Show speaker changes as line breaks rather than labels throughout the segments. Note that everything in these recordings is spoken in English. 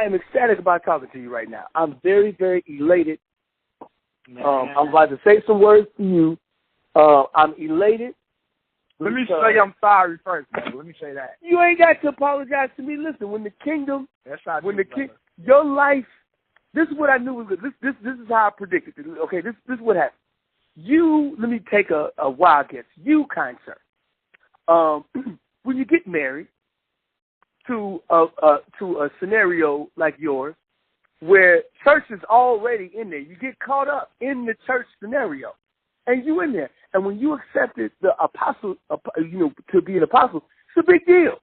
am ecstatic about talking to you right now. I'm very, very elated. I'm about to say some words to you. I'm elated.
Let me say I'm sorry first, man. Let me say that.
You ain't got to apologize to me. Listen, when the kingdom, your life, this is what I knew was good. This is how I predicted it. Okay, this is what happened. Let me take a wild guess. You, kind sir, when you get married to a scenario like yours, where church is already in there, you get caught up in the church scenario, and you in there. And when you accepted the apostle, to be an apostle, it's a big deal.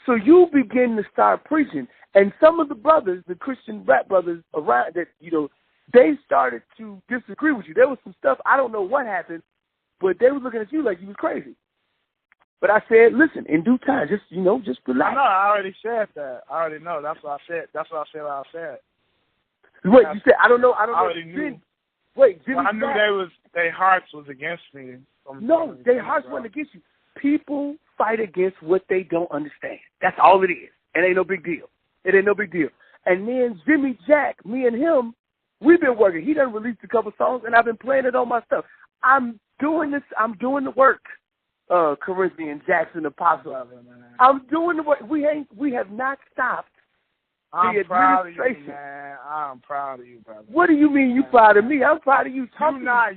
So you begin to start preaching, and some of the brothers, the Christian rap brothers around that, they started to disagree with you. There was some stuff, I don't know what happened, but they were looking at you like you was crazy. But I said, listen, in due time, just relax.
No, I already said that. I already know. That's what I said. That's what I said.
Wait, you said, I don't know. I
already knew.
Wait, Jimmy,
I knew their hearts was against me.
No, their hearts wasn't against you. People fight against what they don't understand. That's all it is. It ain't no big deal. It ain't no big deal. And then Jimmy Jack, me and him, we've been working. He done released a couple songs, and I've been playing it on my stuff. I'm doing this. I'm doing the work. Corinthian, Jackson, Apostle. I'm doing the work. We have not stopped.
I'm proud of you, man. I'm proud of you, brother.
What do you mean you proud of me? I'm proud of you.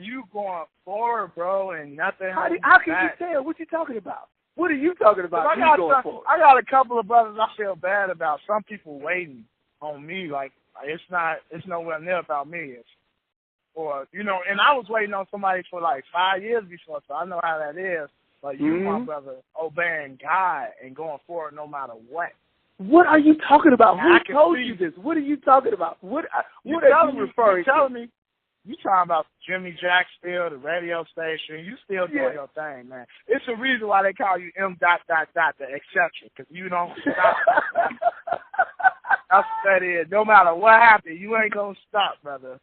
You going forward, bro, and nothing.
How can you tell? What you talking about? What are you talking about?
I got a couple of brothers I feel bad about. Some people waiting on me, like it's nowhere near about me. And I was waiting on somebody for like 5 years before, so I know how that is. But you, my brother, obeying God and going forward no matter what.
What are you talking about? Who told you this? What are you talking about? What are you referring to?
You telling me? You talking about Jimmy Jack still, the radio station. You still doing your thing, man. It's a reason why they call you M. the exception, because you don't stop. That's what that is. No matter what happens, you ain't going to stop, brother.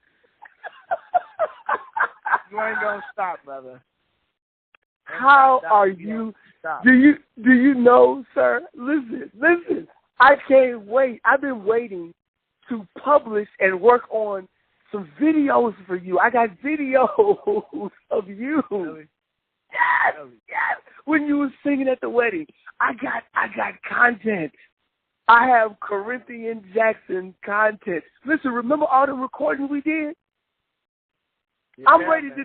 You ain't going to stop, brother.
How are you? Do you know, sir? Listen. I can't wait. I've been waiting to publish and work on some videos for you. I got videos of you.
Really?
Yes. When you were singing at the wedding, I got content. I have Corinthian Jackson content. Listen, remember all the recordings we did? Yeah, I'm ready to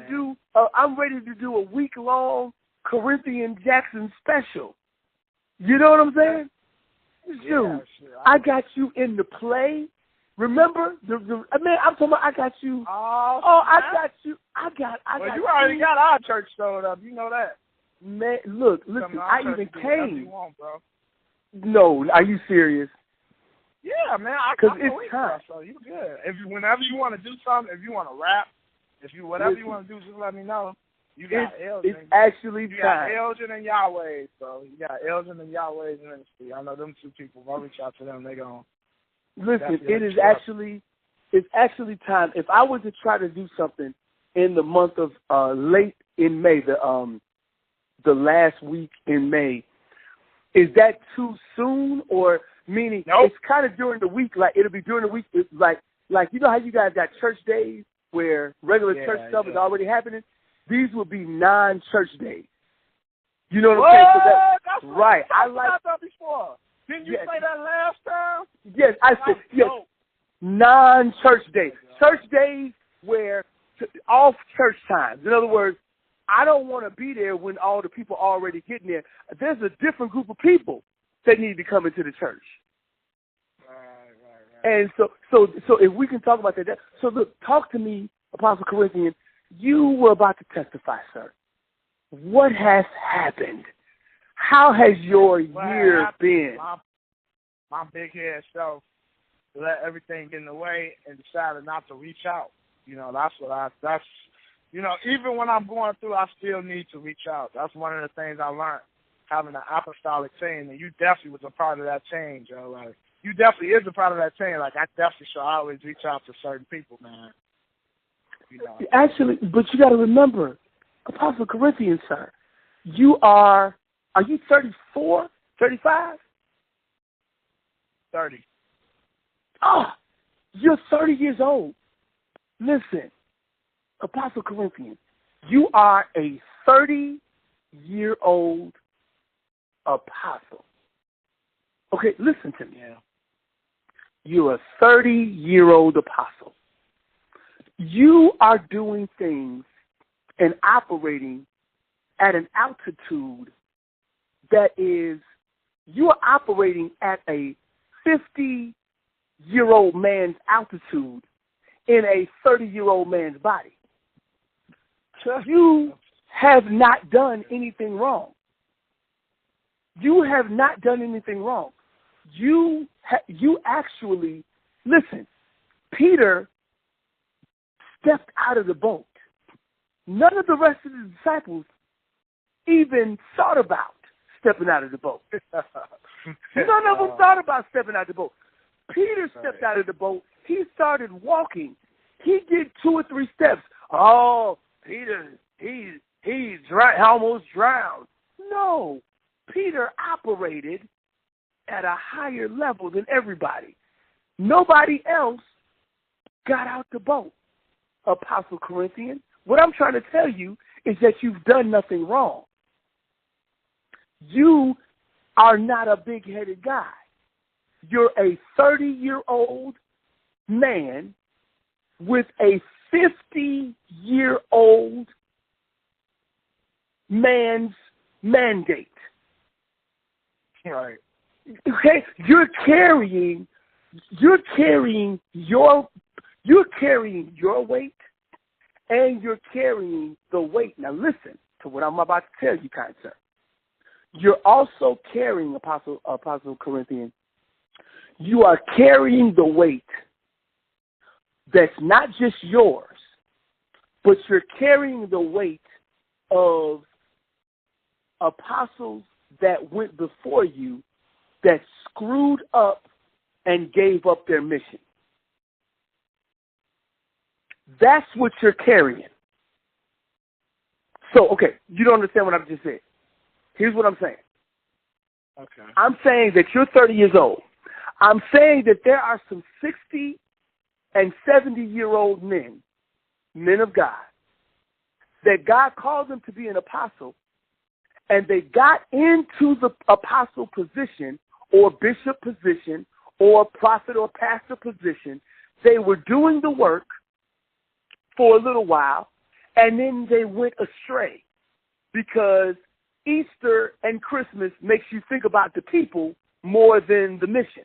do a week-long Corinthian Jackson special. You know what I'm saying? I got you in the play. Remember? I'm talking about I got you. I got you. I got
you already got our church sold up. You know that.
Man, listen, I even came.
You want, bro.
No, are you serious?
Yeah, man.
Because it's time.
So you good. Whenever you want to do something, if you want to rap, whatever you want to do, just let me know. You got Elgin.
It's actually
you got Elgin and Yahweh, so you got Elgin and Yahweh's ministry. I know them two people. I'll reach out to them. They gonna
listen. It's actually time. If I was to try to do something in the month of late in May, the last week in May, is that too soon? Or meaning It's kind of during the week. Like it'll be during the week. It's like you know how you guys got church days where regular church stuff is already happening. These would be non-church days. You know what I'm saying?
That's
right.
I like that before. Didn't you say that last time?
Yes, I said yes. Non-church days. Church days where off church times. In other words, I don't want to be there when all the people are already getting there. There's a different group of people that need to come into the church. Right. And so if we can talk about that. So look, talk to me, Apostle Corinthian. You were about to testify, sir. What has happened? How has your year been?
My big head self let everything get in the way and decided not to reach out. Even when I'm going through, I still need to reach out. That's one of the things I learned, having an apostolic chain, and you definitely was a part of that chain, Joe. Like, you definitely is a part of that chain. Like, I definitely should always reach out to certain people, man.
Actually, but you got to remember, Apostle Corinthian, sir, are you 34, 35?
30.
oh, you're 30 years old. Listen, Apostle Corinthian, you are a 30-year-old apostle. Okay, listen to me.
Yeah.
You're a 30-year-old apostle. You are doing things and operating at an altitude that is, you are operating at a 50-year-old man's altitude in a 30-year-old man's body. You have not done anything wrong. You have not done anything wrong. You actually, listen, Peter stepped out of the boat. None of the rest of the disciples even thought about stepping out of the boat. None of them thought about stepping out of the boat. Peter stepped out of the boat. He started walking. He did 2 or 3 steps. Oh, Peter, he's almost drowned. No, Peter operated at a higher level than everybody. Nobody else got out the boat. Apostle Corinthian, what I'm trying to tell you is that you've done nothing wrong. You are not a big-headed guy. You're a 30-year-old man with a 50-year-old man's mandate.
Right.
Okay? You're carrying your weight, and you're carrying the weight. Now listen to what I'm about to tell you, kind sir. You're also carrying, Apostle Corinthian, you are carrying the weight that's not just yours, but you're carrying the weight of apostles that went before you that screwed up and gave up their mission. That's what you're carrying. So, okay, you don't understand what I've just said. Here's what I'm saying.
Okay.
I'm saying that you're 30 years old. I'm saying that there are some 60 and 70-year-old men of God, that God called them to be an apostle, and they got into the apostle position or bishop position or prophet or pastor position. They were doing the work for a little while, and then they went astray because Easter and Christmas makes you think about the people more than the mission.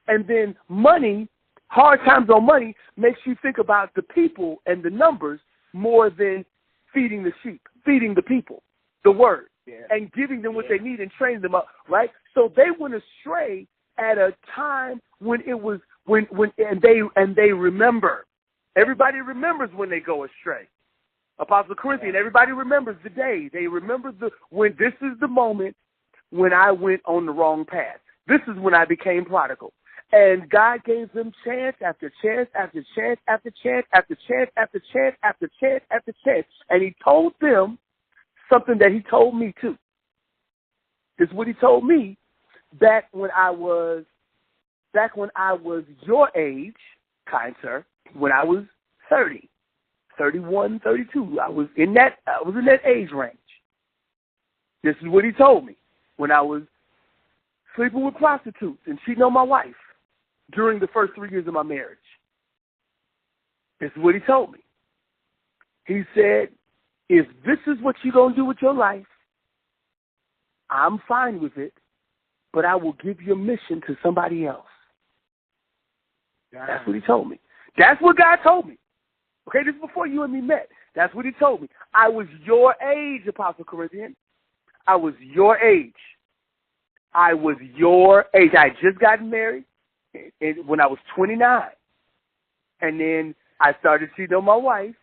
And then money, hard times on money, makes you think about the people and the numbers more than feeding the sheep, feeding the people, the word, and giving them what they need and training them up, right? So they went astray at a time when it was, and they remember. Everybody remembers when they go astray. Apostle Corinthian, everybody remembers the day. They remember when this is the moment when I went on the wrong path. This is when I became prodigal. And God gave them chance after chance after chance after chance after chance after chance after chance after chance. And he told them something that he told me too. This is what he told me back when I was your age, kind sir, when I was 30, 31, 32. I was in that age range. This is what he told me when I was sleeping with prostitutes and cheating on my wife during the first 3 years of my marriage. This is what he told me. He said, if this is what you're going to do with your life, I'm fine with it, but I will give your mission to somebody else. That's what he told me. That's what God told me. Okay, this is before you and me met. That's what he told me. I was your age, Apostle Corinthian. I was your age. I was your age. I had just gotten married when I was 29. And then I started cheating on my wife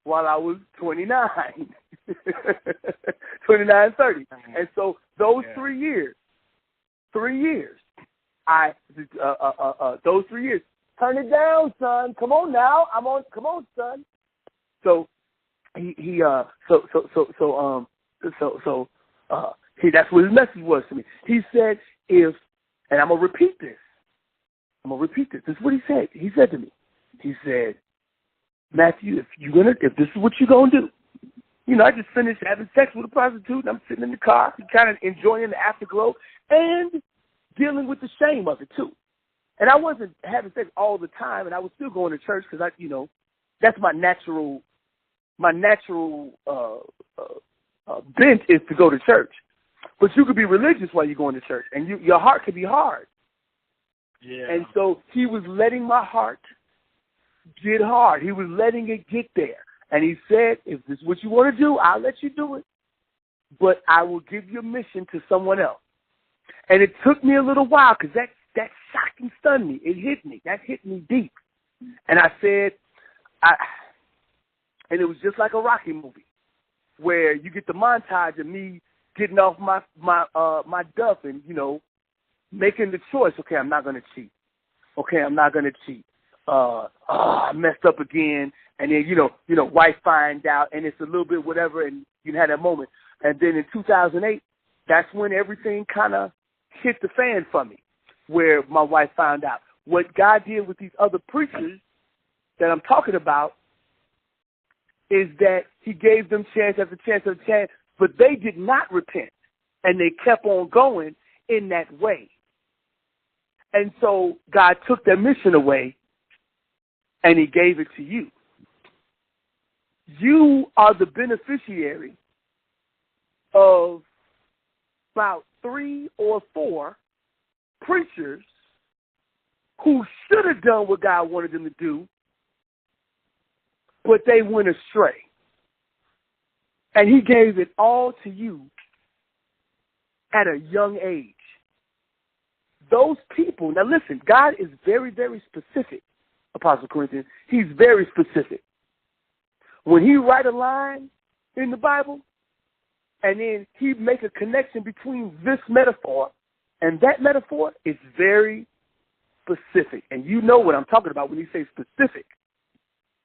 while I was 29. 29, 30. And so those 3 years, those 3 years, turn it down, son. Come on now. Come on, son. So that's what his message was to me. He said, and I'm gonna repeat this. I'm going to repeat this. This is what he said. He said to me, he said, Matthew, if this is what you're going to do, you know, I just finished having sex with a prostitute, and I'm sitting in the car, kind of enjoying the afterglow and dealing with the shame of it, too. And I wasn't having sex all the time, and I was still going to church because, that's my natural bent is to go to church. But you could be religious while you're going to church, and your heart could be hard.
Yeah.
And so he was letting my heart get hard. He was letting it get there. And he said, if this is what you want to do, I'll let you do it. But I will give your mission to someone else. And it took me a little while because that shocked and stunned me. It hit me. That hit me deep. And I said, and it was just like a Rocky movie where you get the montage of me getting off my duff and, making the choice. Okay, I'm not going to cheat. Okay, I'm not going to cheat. I messed up again. And then, wife finds out, and it's a little bit whatever, and you had that moment. And then in 2008, that's when everything kind of hit the fan for me, where my wife found out. What God did with these other preachers that I'm talking about is that he gave them chance after chance after chance, but they did not repent, and they kept on going in that way. And so God took their mission away, and he gave it to you. You are the beneficiary of about 3 or 4 preachers who should have done what God wanted them to do, but they went astray. And he gave it all to you at a young age. Those people, now listen, God is very, very specific, Apostle Corinthian. He's very specific. When he write a line in the Bible, and then he make a connection between this metaphor and that metaphor, it's very specific. And you know what I'm talking about when he says specific.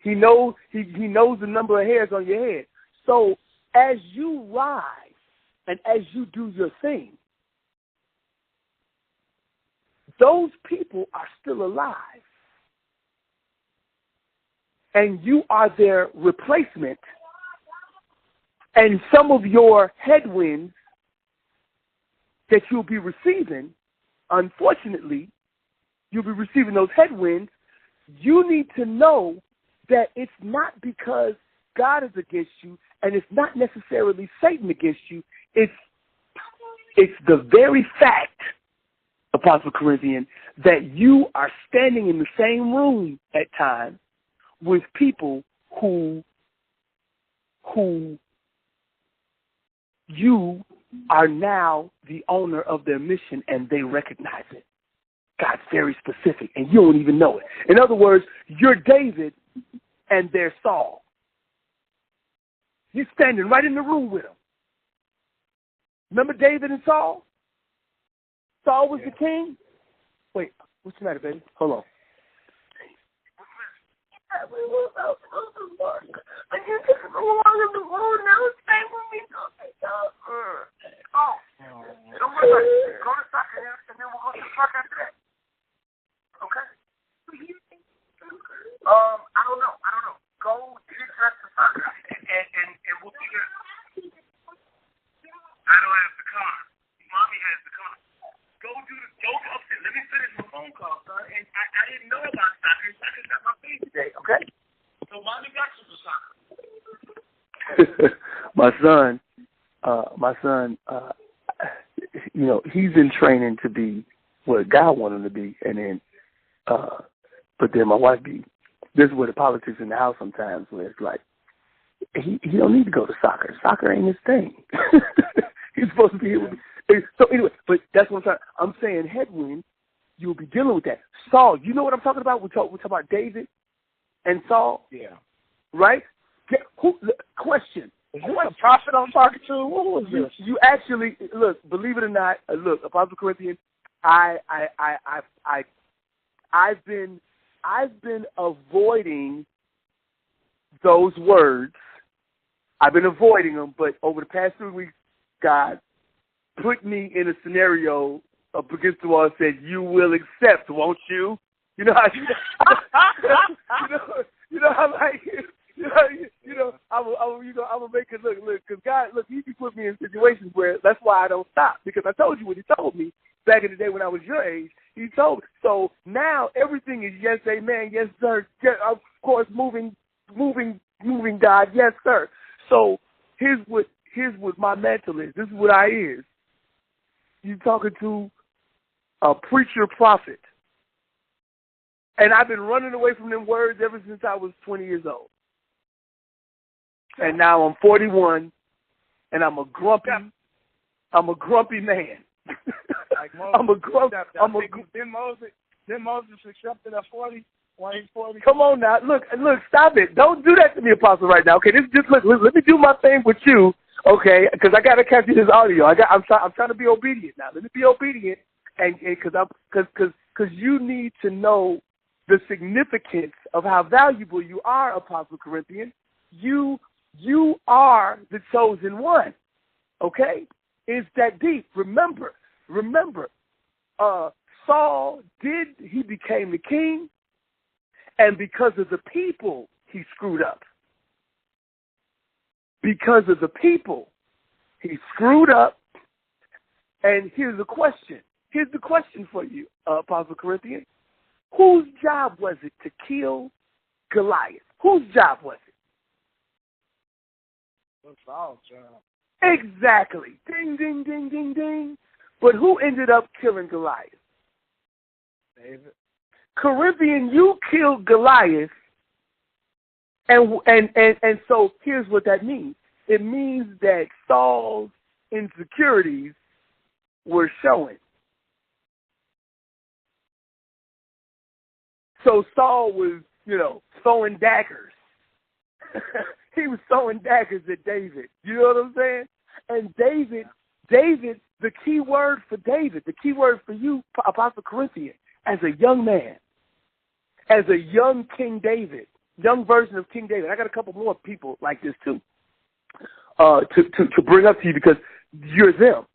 He knows the number of hairs on your head. So as you rise and as you do your thing, those people are still alive. And you are their replacement. And some of your headwinds that you'll be receiving, unfortunately, you'll be receiving those headwinds. You need to know that it's not because God is against you, and it's not necessarily Satan against you. It's the very fact, Apostle Corinthian, that you are standing in the same room at times with people who you are now the owner of their mission, and they recognize it. God's very specific, and you don't even know it. In other words, you're David, and they're Saul. You're standing right in the room with them. Remember David and Saul? Saul was the king? Wait, what's the matter, baby? Hold on. We were about to go to work. I just took so long on the road, now it's time for me to go to soccer. Oh, don't worry about it. Go to soccer, and then we'll go to soccer after that. Okay? I don't know. Go get dressed for soccer, and we'll figure it out. I don't have the car. Mommy has the car. Go upstairs. Let me finish my phone call, son. And I didn't know about soccer. Soccer's not my favorite today, okay? So mommy got you for soccer. my son, he's in training to be what God wanted him to be, and then, but then my wife this is where the politics in the house sometimes, where it's like, he don't need to go to soccer. Soccer ain't his thing. He's supposed to be here with me. So anyway, but that's what I'm saying headwind, you'll be dealing with that. Saul, you know what I'm talking about? We talk about David and Saul?
Yeah.
Right? Question.
Is this a prophet I'm talking to? What was this?
You actually, look, believe it or not, look, Apostle Corinthian, I've been avoiding those words. I've been avoiding them, but over the past 3 weeks, God put me in a scenario up against the wall and said, you will accept, won't you? You know how you know how like I'm gonna make it look, because God, look, He put me in situations where that's why I don't stop, because I told you what He told me back in the day when I was your age. He told me. So now everything is yes, amen, yes, sir. Yes, of course, moving, God, yes, sir. So here's what my mantle is. This is what I is. You talking to a preacher prophet. And I've been running away from them words ever since I was 20 years old. And now I'm 41, and I'm a grumpy man.
Like Moses, Then Moses accepted at 40 when he's 40.
Come on now, look, stop it! Don't do that to me, Apostle, right now. Okay, look. Let me do my thing with you, okay? Because I gotta capture this audio. I'm trying to be obedient now. Let me be obedient, and because you need to know the significance of how valuable you are, Apostle Corinthian. You are the chosen one, okay? It's that deep. Remember, Saul he became the king, and because of the people, he screwed up. Because of the people, he screwed up. And here's the question. Here's the question for you, Apostle Corinthian. Whose job was it to kill Goliath? Whose job was it?
That's Saul's job.
Exactly. Ding, ding, ding, ding, ding. But who ended up killing Goliath?
David.
Corinthian, you killed Goliath, and so here's what that means. It means that Saul's insecurities were showing. So Saul was, throwing daggers. He was throwing daggers at David. You know what I'm saying? And David, the key word for David, the key word for you, Apostle Corinthian, as a young man, as a young King David, young version of King David. I got a couple more people like this too, to bring up to you, because you're them.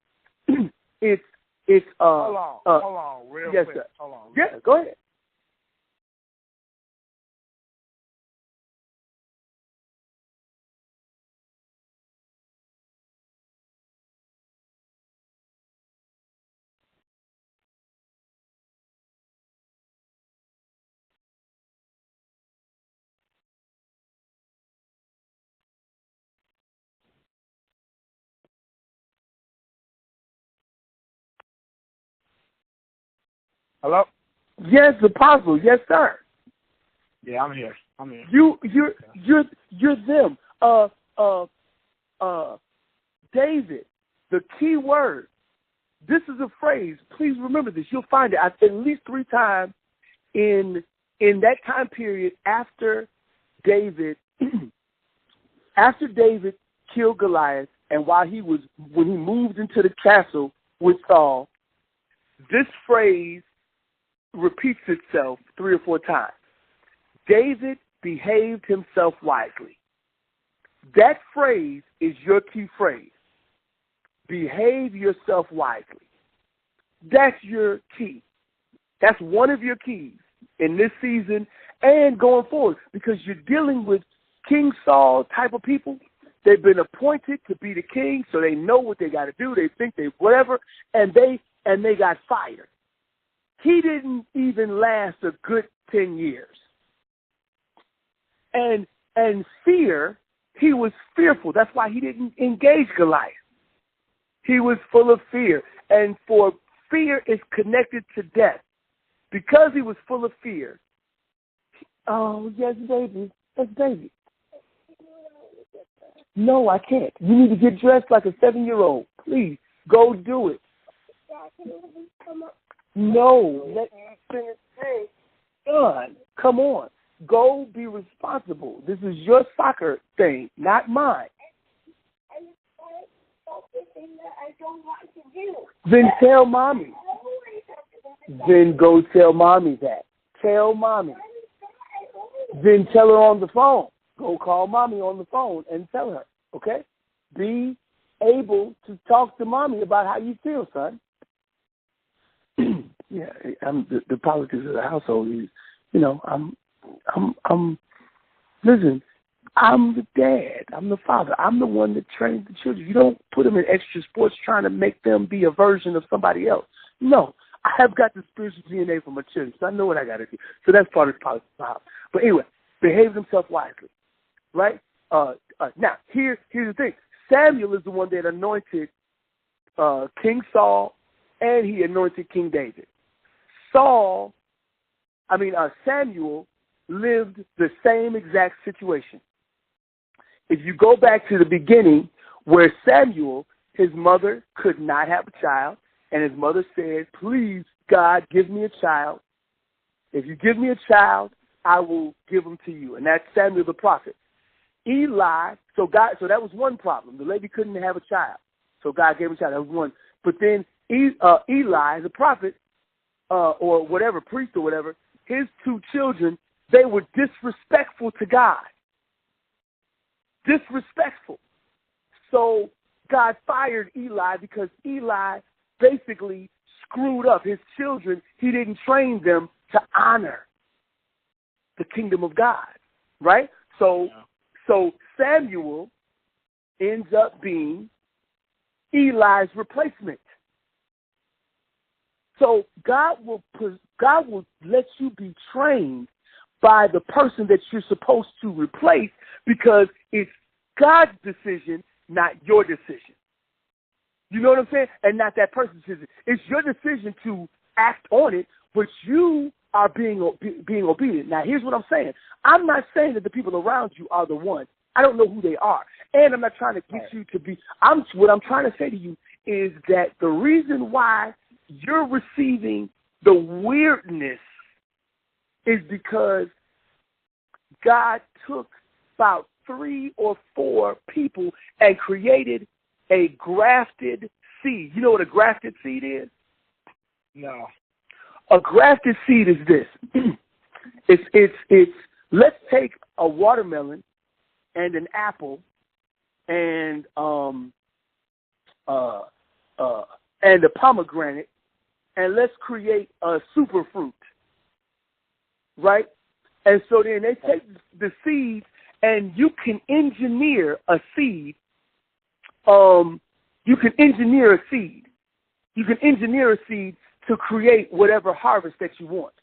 Hold on, real
yes,
quick.
Sir.
Hold on.
Yeah, go ahead.
Hello?
Yes, Apostle. Yes, sir.
Yeah, I'm here.
You're them. David, the key word. This is a phrase. Please remember this. You'll find it at least 3 times in that time period after David killed Goliath, and when he moved into the castle with Saul. This phrase repeats itself 3 or 4 times. David behaved himself wisely. That phrase is your key phrase. Behave yourself wisely. That's your key. That's one of your keys in this season and going forward, because you're dealing with King Saul type of people. They've been appointed to be the king, so they know what they got to do. They think they whatever, and they got fired. He didn't even last a good 10 years. And fear, he was fearful. That's why he didn't engage Goliath. He was full of fear. And for fear is connected to death. Because he was full of fear. Oh, yes, baby. That's baby. No, I can't. You need to get dressed like a 7-year-old. Please, go do it. No, let me finish saying, son, come on. Go be responsible. This is your soccer thing, not mine. Then tell mommy. Then go tell mommy that. Tell mommy. Then tell her on the phone. Go call mommy on the phone and tell her, okay? Be able to talk to mommy about how you feel, son. Yeah, the politics of the household is, listen, I'm the dad. I'm the father. I'm the one that trains the children. You don't put them in extra sports trying to make them be a version of somebody else. No, I have got the spiritual DNA from my children, so I know what I got to do. So that's part of the politics of the house. But anyway, behave themselves wisely, right? Now, here's the thing. Samuel is the one that anointed King Saul, and he anointed King David. Samuel lived the same exact situation. If you go back to the beginning where Samuel, his mother could not have a child, and his mother said, please, God, give me a child. If you give me a child, I will give him to you. And that's Samuel the prophet. Eli, so that was one problem. The lady couldn't have a child. So God gave him a child. That was one. But then Eli, the prophet, or whatever, priest or whatever, his two children, they were disrespectful to God. Disrespectful. So God fired Eli because Eli basically screwed up his children. He didn't train them to honor the kingdom of God, right? So Samuel ends up being Eli's replacement. So God will let you be trained by the person that you're supposed to replace, because it's God's decision, not your decision. You know what I'm saying? And not that person's decision. It's your decision to act on it, but you are being obedient. Now, here's what I'm saying. I'm not saying that the people around you are the ones. I don't know who they are. And I'm not trying to get you to be. What I'm trying to say to you is that the reason why you're receiving the weirdness is because God took about 3 or 4 people and created a grafted seed. You know what a grafted seed is?
No.
A grafted seed is this. It's let's take a watermelon and an apple and a pomegranate, and let's create a super fruit, right? And so then they take the seed, and you can engineer a seed. You can engineer a seed to create whatever harvest that you want.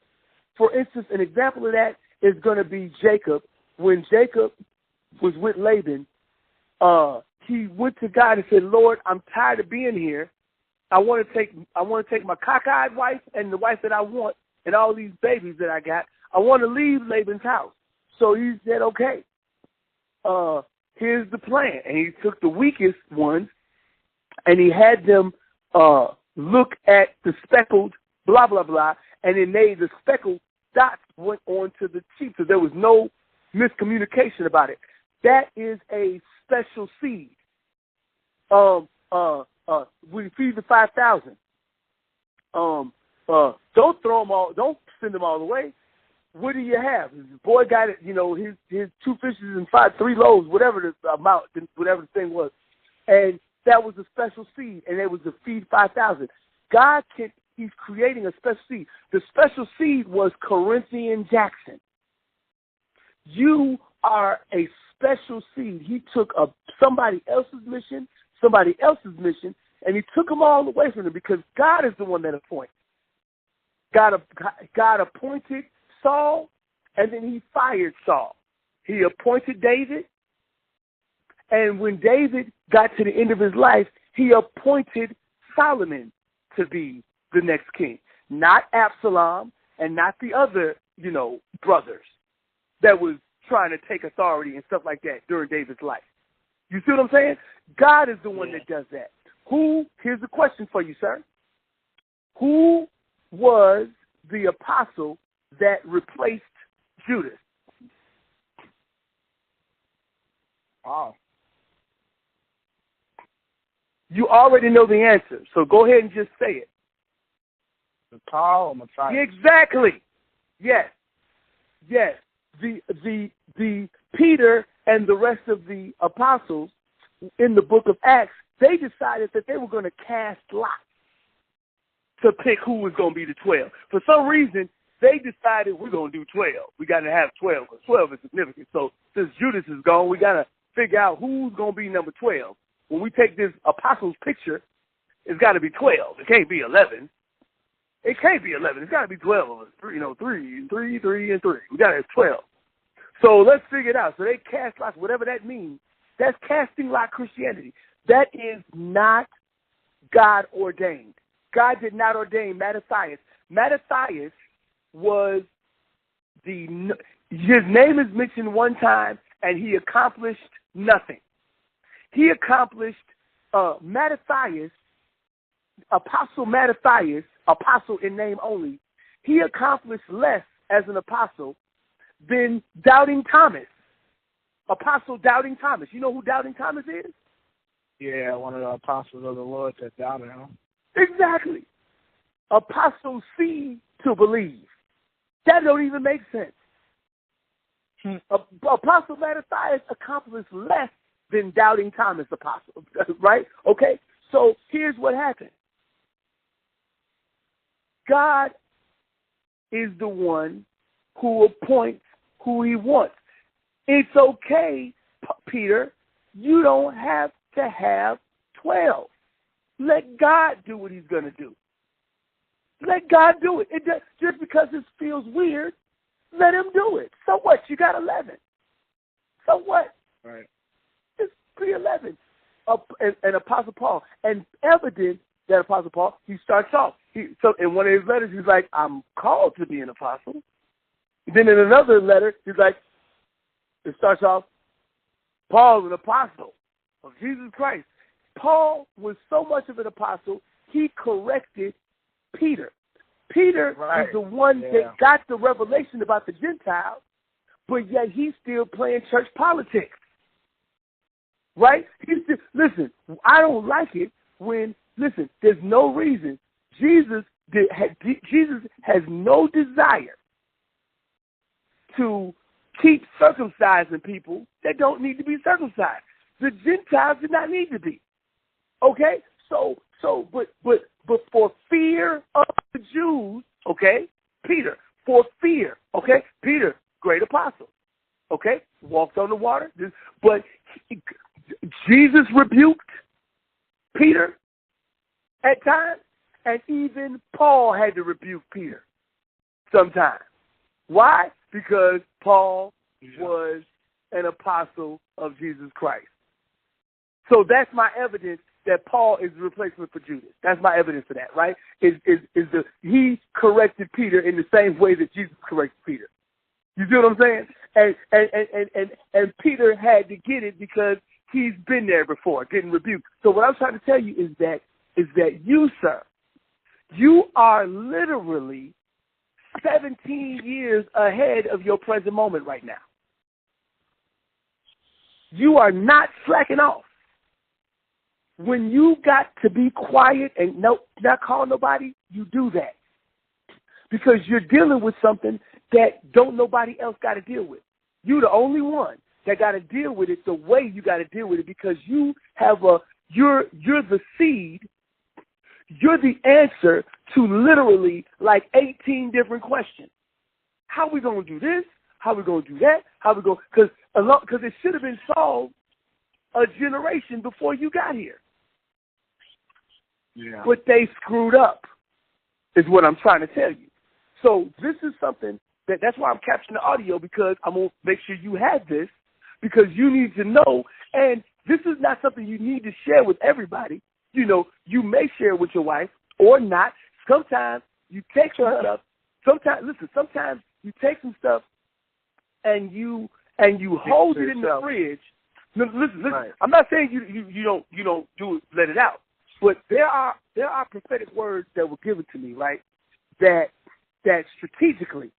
For instance, an example of that is going to be Jacob. When Jacob was with Laban, he went to God and said, Lord, I'm tired of being here. I want to take my cockeyed wife and the wife that I want and all these babies that I got. I want to leave Laban's house. So he said, okay, here's the plan. And he took the weakest ones and he had them look at the speckled blah, blah, blah, and then the speckled dots went on to the sheep. So there was no miscommunication about it. That is a special seed. We feed the 5,000. Don't throw them all. Don't send them all away. What do you have? The boy got it. His 2 fishes and 3 loaves, whatever the amount, whatever the thing was, and that was a special seed, and it was to feed 5,000. He's creating a special seed. The special seed was Corinthian Jackson. You are a special seed. He took somebody else's mission, and he took them all away from them because God is the one that appoints. God appointed Saul, and then he fired Saul. He appointed David, and when David got to the end of his life, he appointed Solomon to be the next king. Not Absalom and not the other, brothers that was trying to take authority and stuff like that during David's life. You see what I'm saying? God is the one that does that. Here's the question for you, sir. Who was the apostle that replaced Judas?
Wow.
You already know the answer, so go ahead and just say it.
Paul or Matthias?
Exactly. Yes. The Peter and the rest of the apostles in the book of Acts, they decided that they were going to cast lots. to pick who was going to be the 12. For some reason, they decided we're going to do 12. We got to have 12 because 12 is significant. So since Judas is gone, we got to figure out who's going to be number 12. When we take this apostles picture, it's got to be 12. It can't be 11. It can't be 11. It's got to be 12 of us. 3 and 3. We got to have 12. So let's figure it out. So they cast lots, whatever that means. That's casting lot Christianity. That is not God ordained. God did not ordain Mattathias. Mattathias was his name is mentioned one time, and he accomplished nothing. He accomplished Mattathias, Apostle Mattathias, apostle in name only. He accomplished less as an apostle than Doubting Thomas. Apostle Doubting Thomas. You know who Doubting Thomas is?
Yeah, one of the apostles of the Lord that doubted him.
Exactly. Apostle see to believe. That don't even make sense. Apostle Mattathias accomplished less than Doubting Thomas apostle, right? Okay, so here's what happened. God is the one who appoints who he wants. It's okay, Peter. You don't have to have 12. Let God do what he's going to do. Let God do it. Just because it feels weird, let him do it. So what? You got 11. So what?
Right.
It's pre-11. And Apostle Paul. And evident that Apostle Paul, he starts off. So in one of his letters, he's like, I'm called to be an apostle. Then in another letter, he's like, it starts off, Paul, an apostle of Jesus Christ. Paul was so much of an apostle, he corrected Peter. Peter was the one that got the revelation about the Gentiles, but yet he's still playing church politics. Right? Listen, I don't like it when, listen, there's no reason. Jesus has no desire to keep circumcising people that don't need to be circumcised. The Gentiles did not need to be. Okay? But for fear of the Jews, okay, Peter, for fear, okay, Peter, great apostle, okay, walked on the water, but Jesus rebuked Peter at times, and even Paul had to rebuke Peter sometimes. Why? Because Paul was an apostle of Jesus Christ. So that's my evidence that Paul is the replacement for Judas. That's my evidence for that, right? He corrected Peter in the same way that Jesus corrected Peter. You see what I'm saying? And Peter had to get it because he's been there before, getting rebuked. So what I'm trying to tell you is that you, sir, you are literally 17 years ahead of your present moment right now. You are not slacking off. When you got to be quiet and not call nobody, you do that. Because you're dealing with something that don't nobody else got to deal with. You're the only one that got to deal with it the way you got to deal with it, because you have you're the seed. You're the answer to literally like 18 different questions. How are we going to do this? How are we going to do that? Because it should have been solved a generation before you got here.
Yeah.
But they screwed up, is what I'm trying to tell you. So this is something that's why I'm capturing the audio, because I'm going to make sure you have this, because you need to know. And this is not something you need to share with everybody. You know, you may share it with your wife or not. Sometimes you take some stuff. Sometimes you take some stuff and you hold it in the fridge. Listen. Right. I'm not saying you don't do it, let it out. But there are prophetic words that were given to me, right? That strategically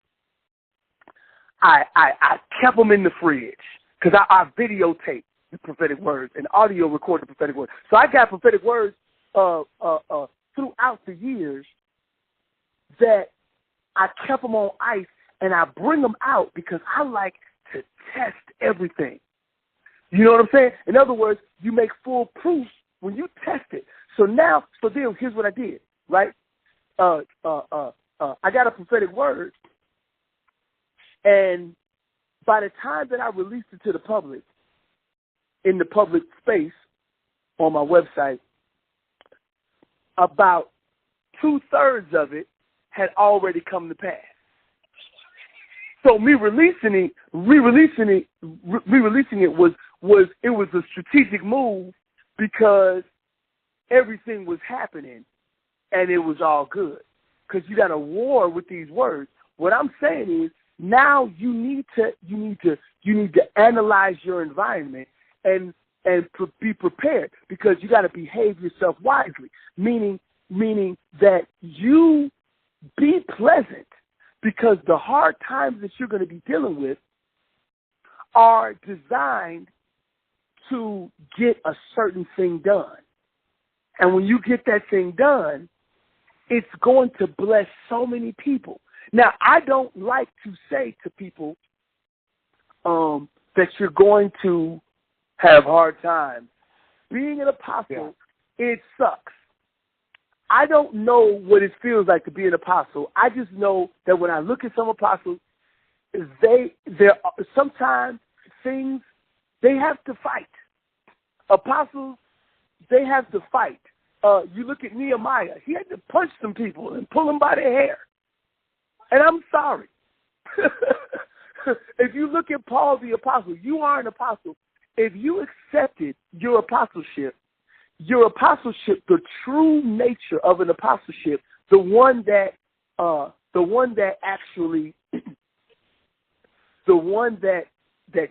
I kept them in the fridge because I videotaped the prophetic words and audio recorded the prophetic words. So I got prophetic words throughout the years that I kept them on ice, and I bring them out because I like to test everything. You know what I'm saying? In other words, you make full proof when you test it. So then here's what I did, right? I got a prophetic word, and by the time that I released it to the public, in the public space on my website, about 2/3 of it had already come to pass. So me releasing it was a strategic move because everything was happening and it was all good. Because you got a war with these words. What I'm saying is now you need to analyze your environment and be prepared, because you got to behave yourself wisely. Meaning that you be pleasant, because the hard times that you're going to be dealing with are designed to get a certain thing done. And when you get that thing done, it's going to bless so many people. Now, I don't like to say to people that you're going to have hard times. Being an apostle, it sucks. I don't know what it feels like to be an apostle. I just know that when I look at some apostles, sometimes things, they have to fight. Apostles, they have to fight. You look at Nehemiah. He had to punch some people and pull them by their hair. And I'm sorry. If you look at Paul the apostle, you are an apostle. If you accepted your apostleship, the true nature of an apostleship, the one that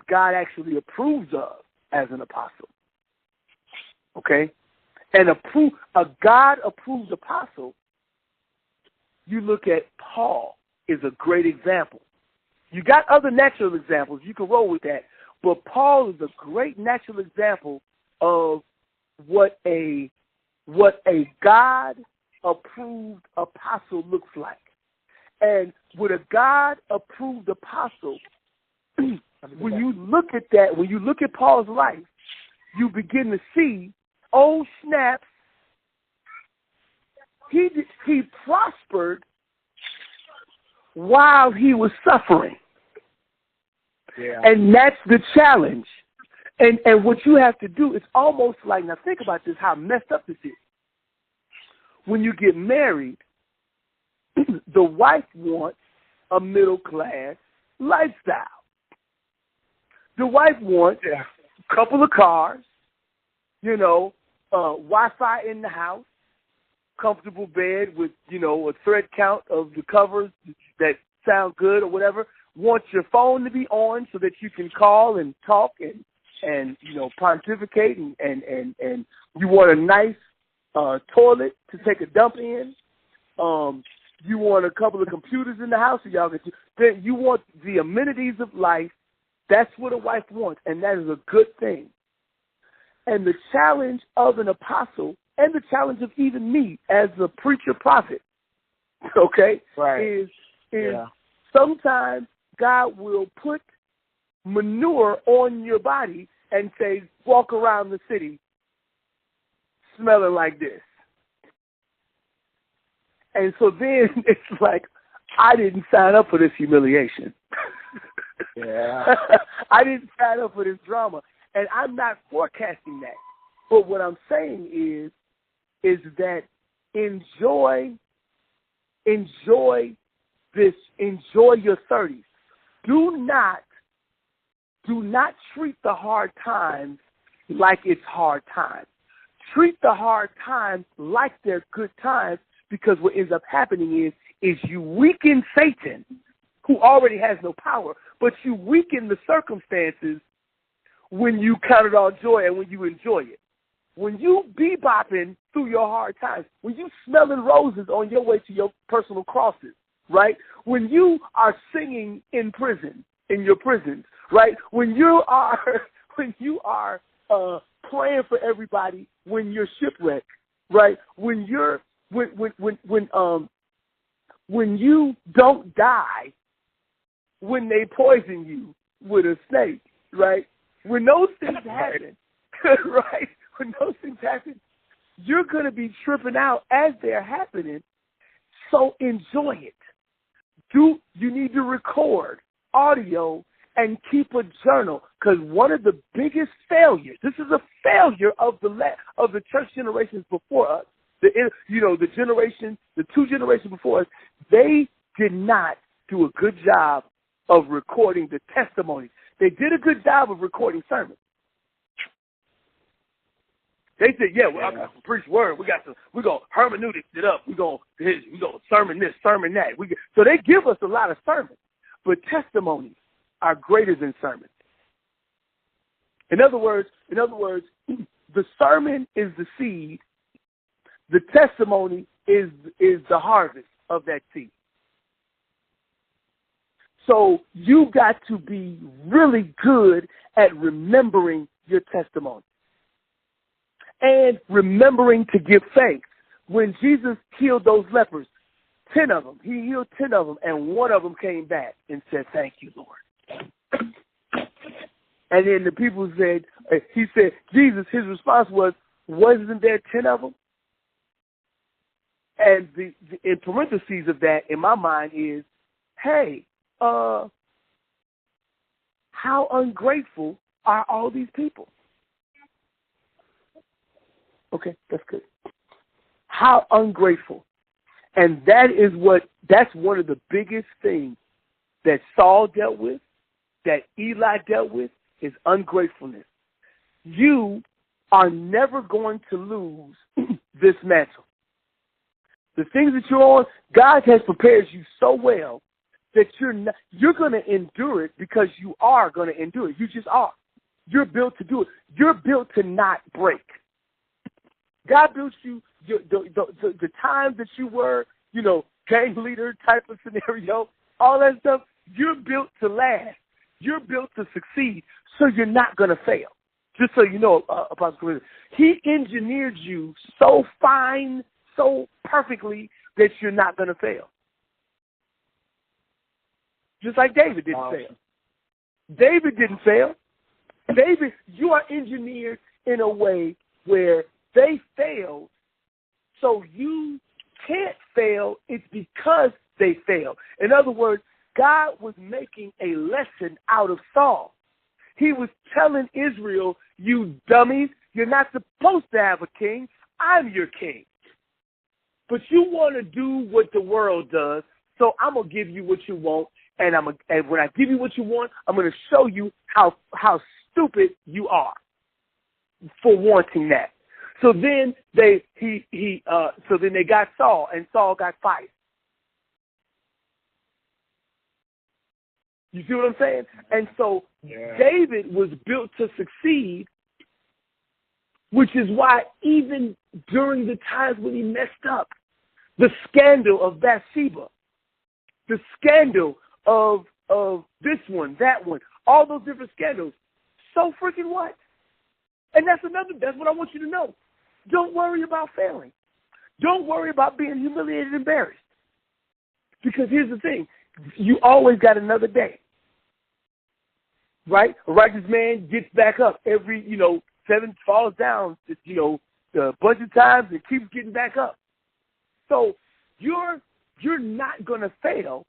God actually approves of as an apostle. Okay? And a God-approved apostle, you look at Paul, is a great example. You got other natural examples. You can roll with that. But Paul is a great natural example of what a God-approved apostle looks like. And with a God-approved apostle, when you look at that, when you look at Paul's life, you begin to see, oh snaps, he prospered while he was suffering.
Yeah.
And that's the challenge. And what you have to do, it's almost like, now think about this, how messed up this is. When you get married, the wife wants a middle-class lifestyle. The wife wants a couple of cars, Wi-Fi in the house, comfortable bed with, a thread count of the covers that sound good or whatever. Wants your phone to be on so that you can call and talk and pontificate, and you want a nice toilet to take a dump in. You want a couple of computers in the house so y'all can. You want the amenities of life. That's what a wife wants, and that is a good thing. And the challenge of an apostle, and the challenge of even me as a preacher prophet, okay, is sometimes God will put manure on your body and say, walk around the city smelling like this. And so then it's like, I didn't sign up for this humiliation.
Yeah.
I didn't sign up for this drama. And I'm not forecasting that. But what I'm saying is that enjoy your 30s. Do not treat the hard times like it's hard times. Treat the hard times like they're good times, because what ends up happening is you weaken Satan, who already has no power, but you weaken the circumstances when you count it all joy and when you enjoy it. When you bebopping through your hard times, when you smelling roses on your way to your personal crosses, right? When you are singing in prison, in your prisons, right? When you are praying for everybody when you're shipwrecked, right? When you don't die when they poison you with a snake, right? When those things happen, right? When those things happen, you're going to be tripping out as they're happening. So enjoy it. You need to record audio and keep a journal, because one of the biggest failures, this is a failure of the church generations before us, the two generations before us, they did not do a good job of recording the testimonies. They did a good job of recording sermons. They said, yeah, well, I got some preach word. We're going to hermeneutic it up. We're going to sermon this, sermon that. So they give us a lot of sermons, but testimonies are greater than sermons. In other words, the sermon is the seed. The testimony is the harvest of that seed. So you got to be really good at remembering your testimony and remembering to give thanks. When Jesus healed those lepers, 10 of them, he healed 10 of them, and one of them came back and said, thank you, Lord. And then the people said, he said, Jesus, his response was, wasn't there 10 of them? And the in parentheses of that, in my mind, is, hey, how ungrateful are all these people? Okay, that's good. How ungrateful. And that's one of the biggest things that Saul dealt with, that Eli dealt with, is ungratefulness. You are never going to lose this mantle. The things that you're on, God has prepared you so well that you're going to endure it, because you are going to endure it. You just are. You're built to do it. You're built to not break. God built you, the times that you were, gang leader type of scenario, all that stuff, you're built to last. You're built to succeed, so you're not going to fail. Just so you know, Apostle Corinthian, he engineered you so fine, so perfectly, that you're not going to fail. Just like David didn't fail. David didn't fail. David, you are engineered in a way where they failed, so you can't fail. It's because they failed. In other words, God was making a lesson out of Saul. He was telling Israel, you dummies, you're not supposed to have a king. I'm your king. But you want to do what the world does, so I'm going to give you what you want, and when I give you what you want, I'm going to show you how stupid you are for wanting that. So then they got Saul, and Saul got fired. You see what I'm saying? And so David was built to succeed, which is why even during the times when he messed up, the scandal of Bathsheba, the scandal of this one, that one, all those different scandals, so freaking what? And that's what I want you to know. Don't worry about failing. Don't worry about being humiliated and embarrassed. Because here's the thing. You always got another day. Right? A righteous man gets back up every, 7 falls down, a bunch of times and keeps getting back up. So you're not going to fail.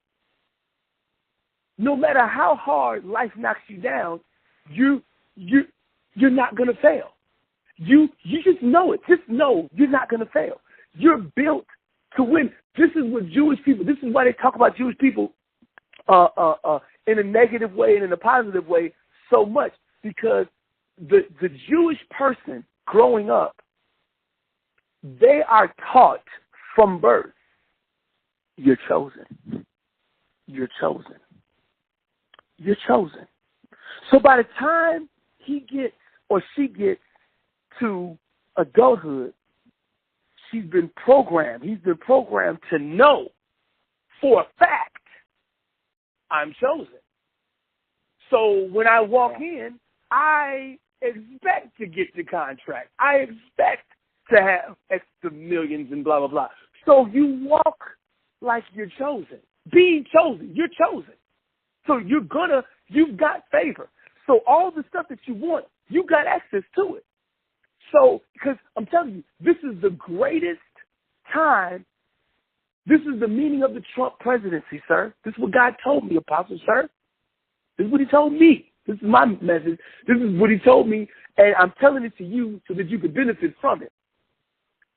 No matter how hard life knocks you down, you're not going to fail. You just know it. Just know you're not going to fail. You're built to win. This is what Jewish people, this is why they talk about Jewish people in a negative way and in a positive way so much, because the Jewish person growing up, they are taught from birth, you're chosen. You're chosen. You're chosen. So by the time he gets or she gets to adulthood, he's been programmed to know for a fact, I'm chosen. So when I walk in, I expect to get the contract. I expect to have extra millions and blah, blah, blah. So you walk like you're chosen. Being chosen, you're chosen. So you've got favor. So all the stuff that you want, you got access to it. So, because I'm telling you, this is the greatest time This is the meaning of the Trump presidency, sir. This is what God told me, Apostle, sir. This is what he told me. This is my message. This is what he told me, and I'm telling it to you so that you could benefit from it.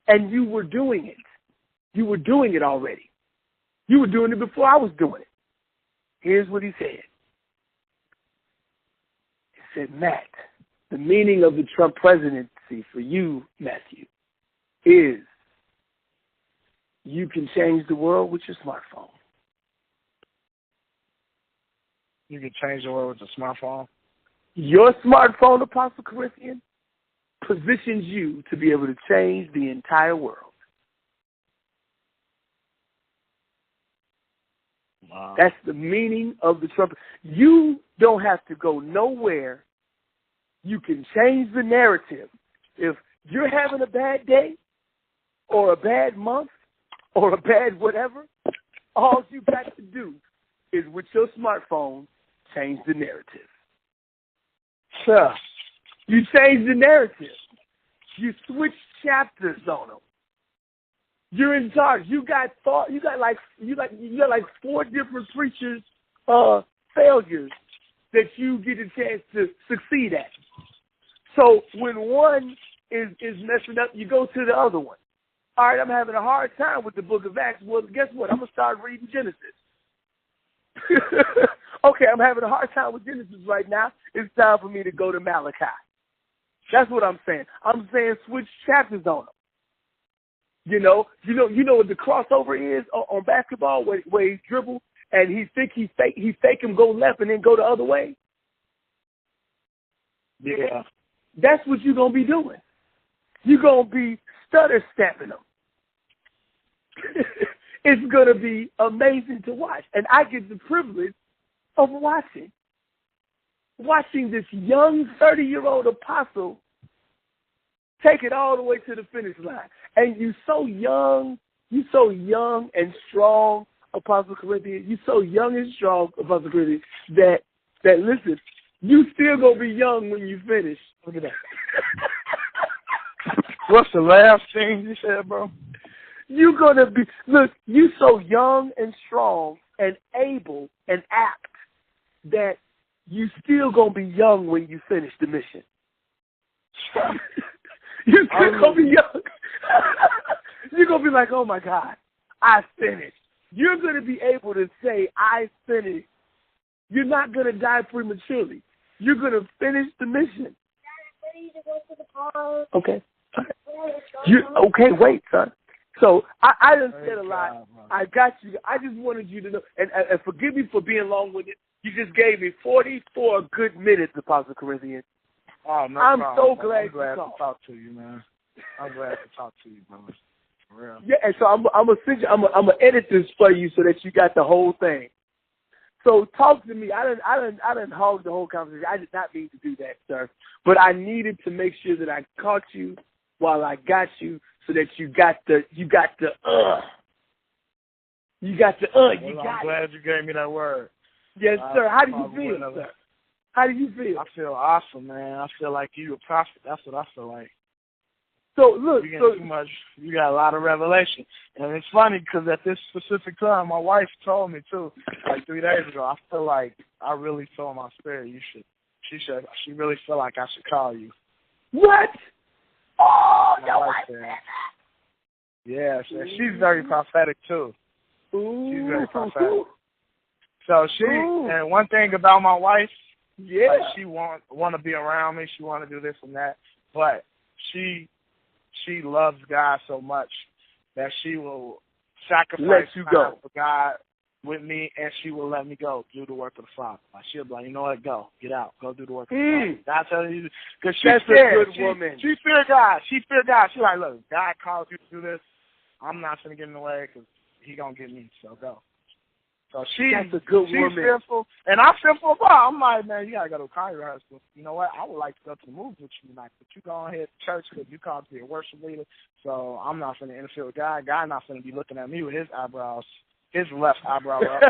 And you were doing it. You were doing it already. You were doing it before I was doing it. Here's what he said. He said, Matt, the meaning of the Trump presidency for you, Matthew, is you can change the world with your smartphone.
You can change the world with a smartphone?
Your smartphone, Apostle Corinthian, positions you to be able to change the entire world.
Wow.
That's the meaning of the Trump. You don't have to go nowhere. You can change the narrative. If you're having a bad day or a bad month or a bad whatever, all you got to do is with your smartphone change the narrative.
Sure.
You change the narrative. You switch chapters on them. You're in charge. You got like 4 different preachers' failures that you get a chance to succeed at. So when one is messing up, you go to the other one. All right, I'm having a hard time with the book of Acts. Well, guess what? I'm going to start reading Genesis. Okay, I'm having a hard time with Genesis right now. It's time for me to go to Malachi. That's what I'm saying. I'm saying switch chapters on them. You know what the crossover is on basketball, where he dribble and he fake him go left and then go the other way.
Yeah,
that's what you're gonna be doing. You're gonna be stutter stepping them. It's gonna be amazing to watch, and I get the privilege of watching this young 30-year-old apostle take it all the way to the finish line. And you're so young and strong, Apostle Corinthian. You're so young and strong, Apostle Corinthian, that listen, you still gonna be young when you finish. Look at that.
What's the last thing you said, bro?
You're gonna be, look, you so young and strong and able and apt that you still gonna be young when you finish the mission. You're still gonna be young. You're gonna be like, oh my God, I finished. You're gonna be able to say, I finished. You're not gonna die prematurely. You're gonna finish the mission.
Dad, I'm ready to go to the park.
Okay. Okay, wait, son. So I done said a lot. I got you. I just wanted you to know, and forgive me for being long-winded. You just gave me 44 good minutes, Apostle Corinthian.
Oh, no
I'm
problem.
so glad
I'm glad
to
talk to you, man. I'm glad to talk to you, brother. For real.
Yeah, and so I'm gonna edit this for you so that you got the whole thing. So talk to me. I didn't hog the whole conversation. I did not mean to do that, sir. But I needed to make sure that I caught you while I got you, so that you got the.
Well, I'm glad you gave me that word.
Yes, sir. How do you feel, sir? How do you feel?
I feel awesome, man. I feel like you a prophet. That's what I feel like.
So look,
you get too much. You got a lot of revelation, and it's funny because at this specific time, my wife told me too, like 3 days ago. I feel like I really told my spirit you should. She really feel like I should call you.
What? Oh,
my
no,
wife said. Yeah, she's very prophetic too.
Ooh.
She's very prophetic. So and one thing about my wife, like she want to be around me. She want to do this and that, but she loves God so much that she will sacrifice time for God with me, and she will let me go do the work of the Father. Like she'll be like, you know what, go, get out, go do the work of the Father. God telling you, because she's a good woman. She fear God. She like, look, God calls you to do this. I'm not gonna get in the way because He gonna get me. So go. So she's a good woman. She's fearful, and I feel for her. I'm like, man, you gotta go to choir rehearsal. You know what? I would like to go to the movies with you tonight, but you go ahead to church because you called to be a worship leader. So I'm not gonna interfere with God. God not gonna be looking at me with his eyebrows, his left eyebrow up.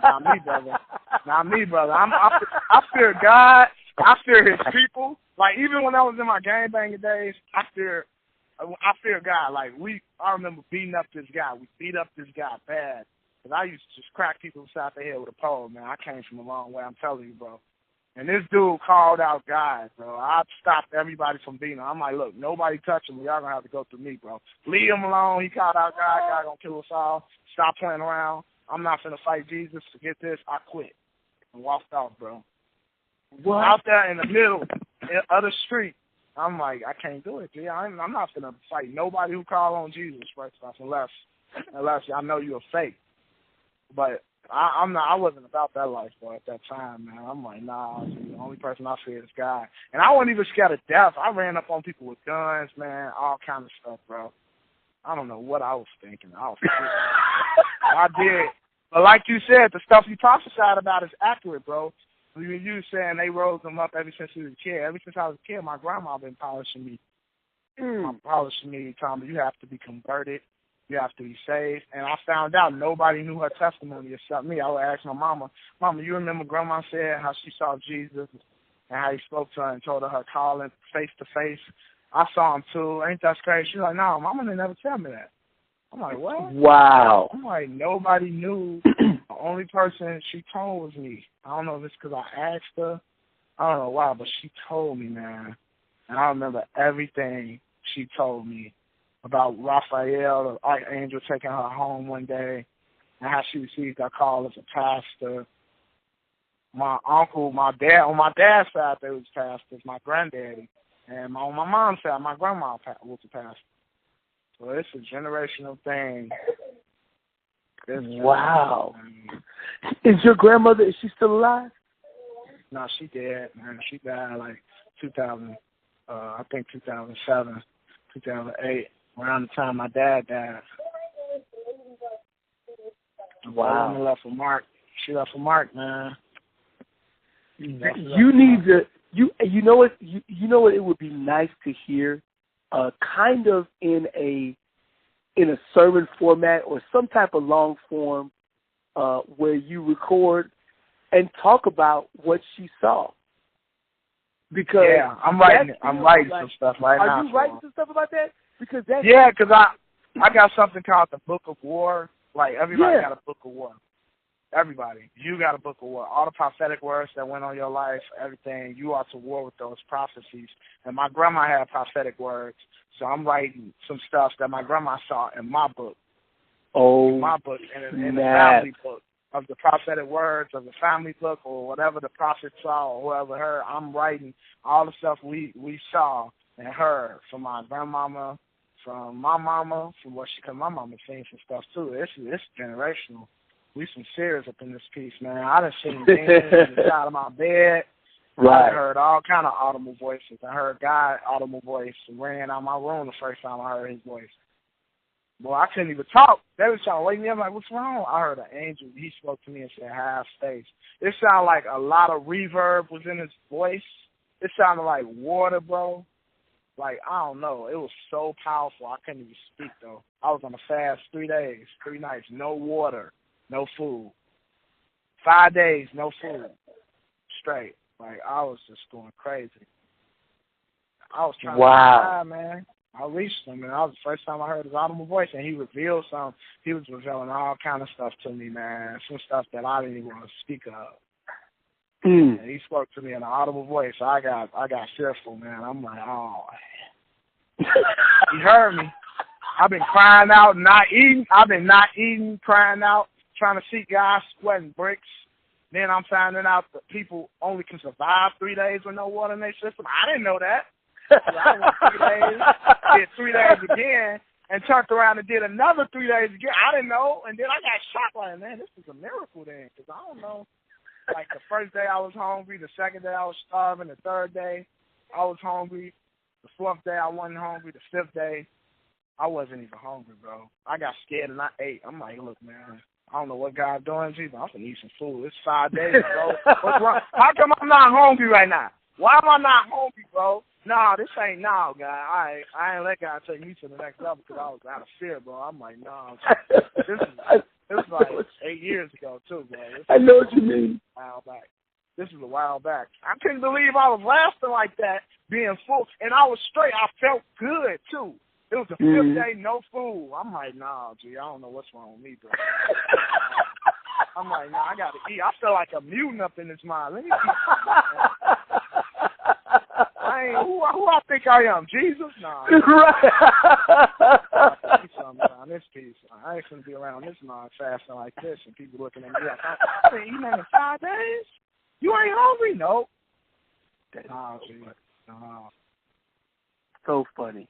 Not me, brother. Not me, brother. I fear God. I fear His people. Like even when I was in my gangbanging days, I fear I fear God. Like, I remember beating up this guy. We beat up this guy bad. Because I used to just crack people upside the head with a pole, man. I came from a long way, I'm telling you, bro. And this dude called out guys, bro. I stopped everybody from beating him. I'm like, look, nobody touch him. Y'all going to have to go through me, bro. Leave him alone. He called out guys. God going to kill us all. Stop playing around. I'm not going to fight Jesus. Forget this. I quit. And walked off, bro.
What?
Out there in the middle of the street. I'm like, I can't do it, G. I'm not going to fight nobody who call on Jesus, first off, unless I know you're fake. But I wasn't about that life, bro, at that time, man. I'm like, nah, the only person I fear is God. And I wasn't even scared of death. I ran up on people with guns, man, all kind of stuff, bro. I don't know what I was thinking. I did. But like you said, the stuff you prophesied about is accurate, bro. You saying they rose them up ever since you was a kid. Ever since I was a kid, my grandma been polishing me. Telling me you have to be converted. You have to be saved. And I found out nobody knew her testimony except me. I would ask my mama, you remember Grandma said how she saw Jesus and how he spoke to her and told her call him face to face? I saw him too. Ain't that crazy? She's like, no, Mama didn't never tell me that. I'm like, what?
Wow.
I'm like, nobody knew. The only person she told was me. I don't know if it's because I asked her. I don't know why, but she told me, man. And I remember everything she told me about Raphael, the archangel, taking her home one day, and how she received her call as a pastor. My uncle, my dad, on my dad's side, they was pastors, my granddaddy. And on my mom's side, my grandma was a pastor. So it's a generational thing.
Wow. Is your grandmother, is she still alive?
No, she dead, man. She died like 2007, 2008, around the time my dad died.
Wow.
She left a mark. She left a mark, man.
You need to, you know what, you know what it would be nice to hear, kind of in a sermon format or some type of long form, where you record and talk about what she saw. Because
yeah, I'm writing some stuff right now.
Are you writing some stuff about that? Because that's
because I got something called the Book of War. Like everybody got a Book of War. Everybody, you got a Book of War. All the prophetic words that went on your life, everything, you are to war with those prophecies. And my grandma had prophetic words, so I'm writing some stuff that my grandma saw in my book.
Oh,
in my book, in the family book of the prophetic words of the family book or whatever the prophet saw or whoever heard. I'm writing all the stuff we saw and heard from my grandmama, from my mama, from what because my mama seen some stuff too. It's generational. We some serious up in this piece, man. I done seen things on the side of my bed.
Right.
I heard all kind of audible voices. I heard God audible voice ran out my room the first time I heard his voice. Boy, I couldn't even talk. They was trying to wake me up. I'm like, what's wrong? I heard an angel. He spoke to me and said, have faith. It sounded like a lot of reverb was in his voice. It sounded like water, bro. Like, I don't know. It was so powerful. I couldn't even speak, though. I was on a fast 3 days, 3 nights, no water. No food. 5 days, no food. Straight. Like, I was just going crazy. I was trying to die, man. I reached him, and that was the first time I heard his audible voice, and he revealed something. He was revealing all kind of stuff to me, man. Some stuff that I didn't even want to speak of. And he spoke to me in an audible voice. So I got fearful, man. I'm like, oh. He heard me. I've been crying out, not eating. I've been not eating, crying out, trying to seek God, sweating bricks. Then I'm finding out that people only can survive 3 days with no water in their system. I didn't know that. So I went 3 days, did 3 days again, and turned around and did another 3 days again. I didn't know, and then I got shocked like, man, this is a miracle then, because I don't know. Like the first day I was hungry, the second day I was starving, the third day I was hungry, the fourth day I wasn't hungry, the fifth day I wasn't even hungry, bro. I got scared and I ate. I'm like, look, man, I don't know what God's doing, Jesus. I'm gonna eat some food. It's 5 days, bro. What's wrong? How come I'm not hungry right now? Why am I not hungry, bro? Nah, this ain't now, God. I ain't let God take me to the next level because I was out of fear, bro. I'm like, no. This was like 8 years ago, too, bro.
I know what you mean.
A while back. This was a while back. I couldn't believe I was laughing like that, being full. And I was straight. I felt good, too. It was the fifth day, no food. I'm like, nah, G, I don't know what's wrong with me, bro. I'm like, nah, I got to eat. I feel like a mutant up in this mind. Let me eat something. Who I think I am? Jesus? Nah.
Right.
Eat something around this piece. I ain't going to be around this mind fasting like this and people looking at me like, I've been eating in 5 days? You ain't hungry? Nope. Nah, G. Nah.
So funny.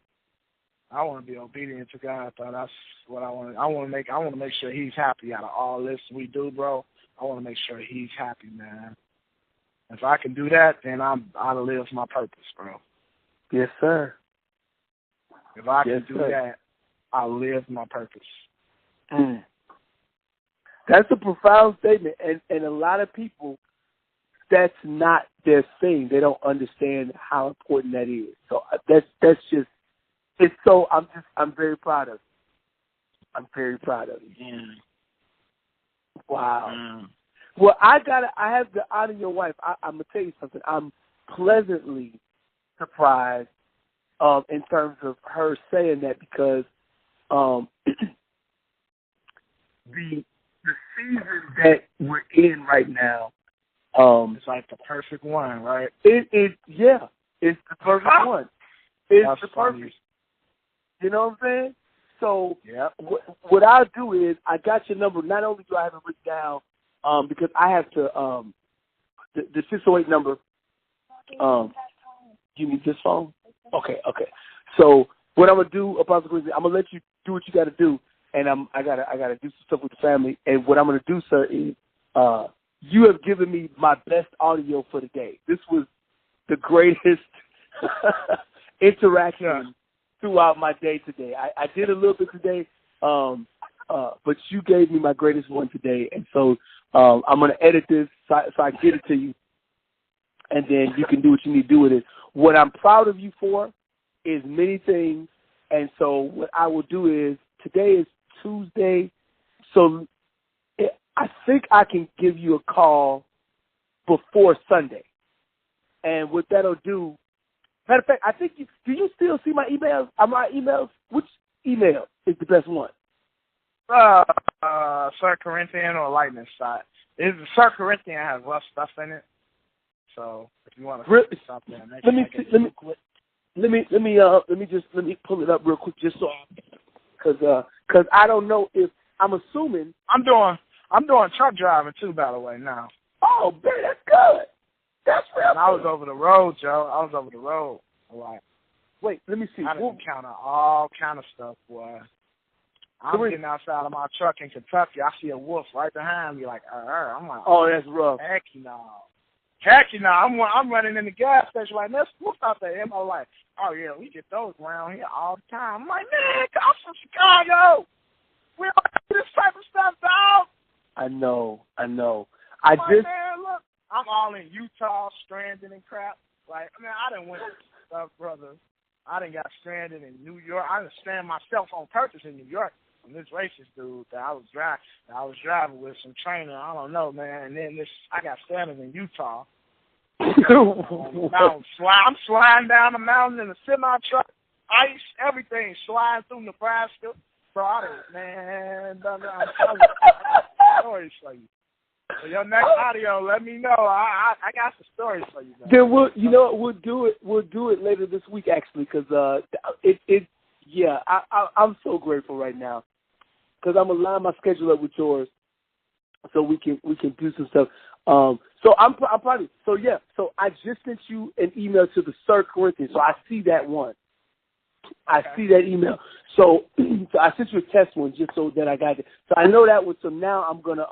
I want to be obedient to God. That's what I want. I want to make sure He's happy out of all this we do, bro. I want to make sure He's happy, man. If I can do that, then I'll live my purpose, bro.
Yes, sir.
If I can do that, I'll live my purpose.
That's a profound statement, and a lot of people, that's not their thing. They don't understand how important that is. So that's just. It's so I'm very proud of it. I'm very proud of it.
Yeah.
Wow. Well, I have to honor your wife. I'm gonna tell you something. I'm pleasantly surprised in terms of her saying that, because the season that we're in right now,
it's like the perfect one, right?
It's the perfect one. It's the perfect. You know what I'm saying? So what I'll do is, I got your number. Not only do I have it written down, because I have to, the 608 number, you need this phone? Okay. So what I'm going to do, Apostle Corinthian, I'm going to let you do what you got to do, and I gotta do some stuff with the family. And what I'm going to do, sir, is you have given me my best audio for the day. This was the greatest interaction throughout my day today. I did a little bit today, but you gave me my greatest one today, and so I'm going to edit this so I get it to you, and then you can do what you need to do with it. What I'm proud of you for is many things, and so what I will do is, today is Tuesday, so I think I can give you a call before Sunday, and what that'll do, matter of fact, I think do you still see my emails? My emails? Which email is the best one?
Sir Corinthian or Lightning Shot. Sir Corinthian has less stuff in it, so if you want to stop there, let me pull it up real quick, just so, because I don't know if, I'm assuming I'm doing truck driving too, by the way, now.
Oh, man, that's good. That's real.
I was over the road, Joe. I was over the road a lot.
Wait, let me see.
I didn't encounter all kind of stuff, boy. I'm getting outside of my truck in Kentucky. I see a wolf right behind me, like, I'm like,
oh, that's rough.
Heck no. I'm running in the gas station like, there's wolf out there. And I'm like, oh, yeah, we get those around here all the time. I'm like, man, I'm from Chicago. We don't do this type of stuff, dog.
I know.
Man, look. I'm all in Utah, stranded and crap. Like, I mean, I done went stuff, brother. I done got stranded in New York. I done stranded myself on purpose in New York from this racist dude that I was driving with, some trainer. I don't know, man. And then I got stranded in Utah. I'm sliding down the mountain in a semi truck, ice, everything, sliding through Nebraska. Bro, I'm telling you, stories for you. So your next audio, let me know. I got some stories for you, man.
Then we'll do it later this week, actually, because I'm so grateful right now, because I'm gonna line my schedule up with yours, so we can do some stuff. So I'm probably so I just sent you an email to the Sir Corinthian, so I see that one. I see that email. So I sent you a test one just so that I got it. So I know that one. So now I'm gonna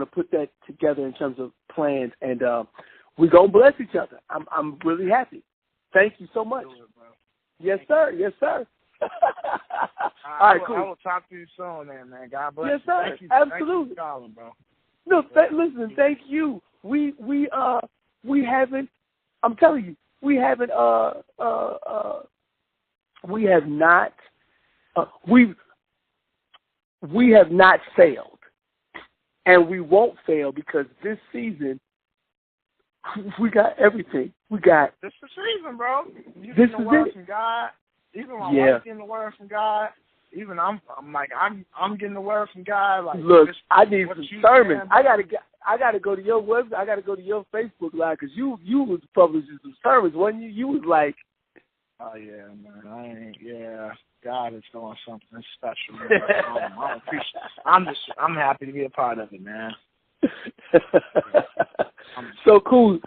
put that together in terms of plans, and we're gonna bless each other. I'm really happy. Thank you so much. Yes, sir. All right, cool.
I will talk to you soon, man. God bless.
Yes, sir.
Thank you.
Absolutely.
Thank you for calling, bro.
No, listen. Thank you. We haven't. I'm telling you, we haven't. We have not. We have not failed, and we won't fail, because this season we got everything. We got
this is the season, bro.
This is it.
God. Even my wife getting the word from God. Even I'm getting the word from God. Like,
look, I need some sermons. I gotta go to your website. I gotta go to your Facebook Live because you was publishing some sermons, wasn't you? You was like,
oh yeah, man. God is doing something special. I'm happy to be a part of it, man.
So cool.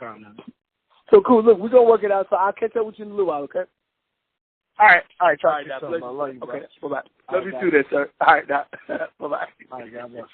So cool. Look, we're gonna work it out. So I'll catch up with you in a little while, okay?
All right. Talk to you soon.
I love you. Okay, bye-bye. Love you too, there, sir. All right, now. Bye-bye.
All right, God bless.